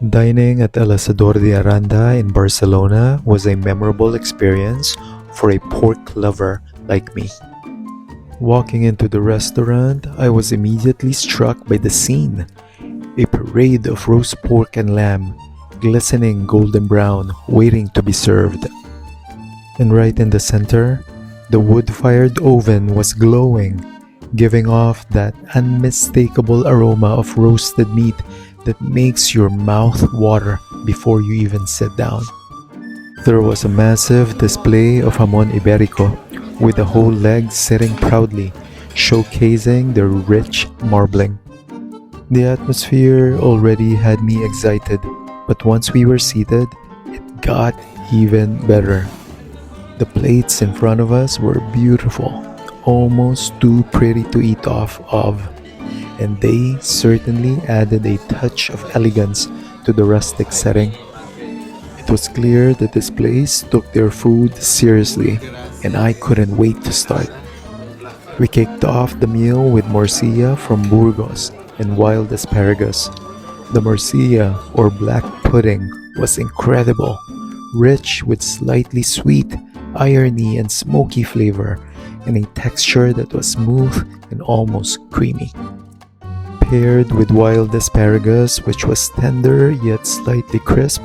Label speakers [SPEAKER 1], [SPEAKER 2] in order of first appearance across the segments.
[SPEAKER 1] Dining at El Asador Aranda in Barcelona was a memorable experience for a pork lover like me. Walking into the restaurant, I was immediately struck by the scene. A parade of roast pork and lamb, glistening golden brown, waiting to be served. And right in the center, the wood-fired oven was glowing, giving off that unmistakable aroma of roasted meat that makes your mouth water before you even sit down. There was a massive display of jamon iberico, with the whole leg sitting proudly, showcasing the rich marbling. The atmosphere already had me excited, but once we were seated, it got even better. The plates in front of us were beautiful, almost too pretty to eat off of, and they certainly added a touch of elegance to the rustic setting. It was clear that this place took their food seriously, and I couldn't wait to start. We kicked off the meal with morcilla from Burgos and wild asparagus. The morcilla, or black pudding, was incredible, rich with slightly sweet, irony and smoky flavor, and a texture that was smooth and almost creamy. Paired with wild asparagus, which was tender yet slightly crisp,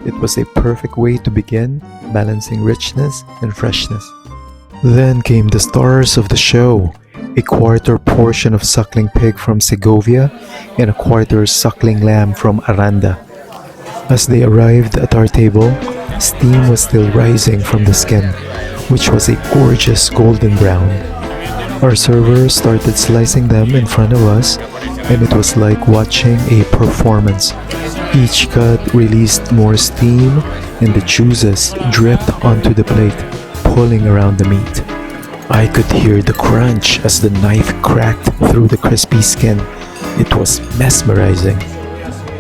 [SPEAKER 1] it was a perfect way to begin, balancing richness and freshness. Then came the stars of the show, a quarter portion of suckling pig from Segovia and a quarter suckling lamb from Aranda. As they arrived at our table, steam was still rising from the skin, which was a gorgeous golden brown. Our server started slicing them in front of us, and it was like watching a performance. Each cut released more steam, and the juices dripped onto the plate, pulling around the meat. I could hear the crunch as the knife cracked through the crispy skin. It was mesmerizing.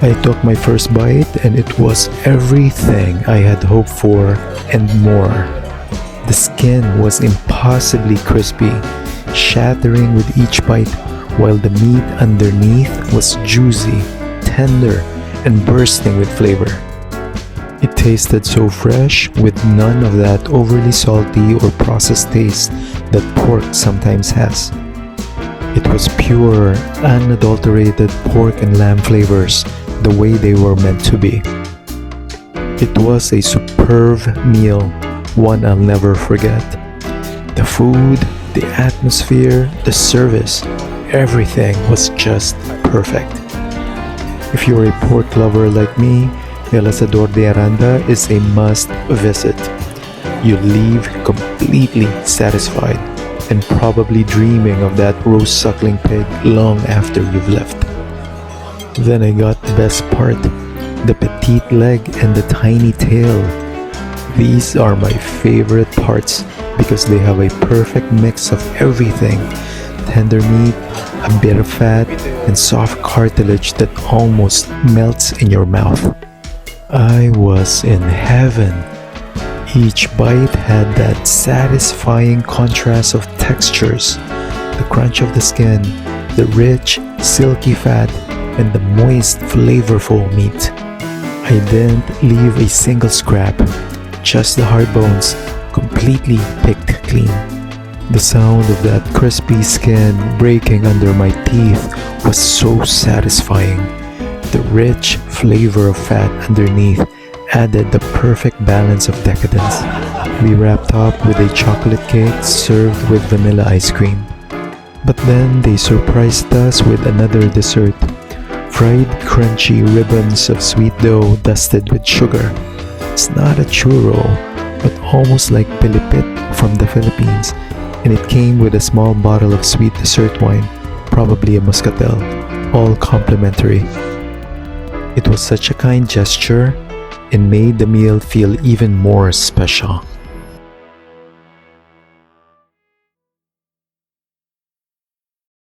[SPEAKER 1] I took my first bite, and it was everything I had hoped for and more. The skin was impossibly crispy, shattering with each bite, while the meat underneath was juicy, tender, and bursting with flavor. It tasted so fresh, with none of that overly salty or processed taste that pork sometimes has. It was pure, unadulterated pork and lamb flavors, the way they were meant to be. It was a superb meal, one I'll never forget. The food, the atmosphere, the service, everything was just perfect. If you're a pork lover like me, El Asador de Aranda is a must visit. You leave completely satisfied and probably dreaming of that roast suckling pig long after you've left. Then I got the best part, the petite leg and the tiny tail. These are my favorite parts because they have a perfect mix of everything: tender meat, a bit of fat, and soft cartilage that almost melts in your mouth. I was in heaven. Each bite had that satisfying contrast of textures: the crunch of the skin, the rich, silky fat, and the moist, flavorful meat. I didn't leave a single scrap, just the hard bones, completely picked clean. The sound of that crispy skin breaking under my teeth was so satisfying. The rich flavor of fat underneath added the perfect balance of decadence. We wrapped up with a chocolate cake served with vanilla ice cream. But then they surprised us with another dessert: fried crunchy ribbons of sweet dough dusted with sugar. It's not a churro, but almost like pilipit from the Philippines, and it came with a small bottle of sweet dessert wine, probably a muscatel, all complimentary. It was such a kind gesture and made the meal feel even more special.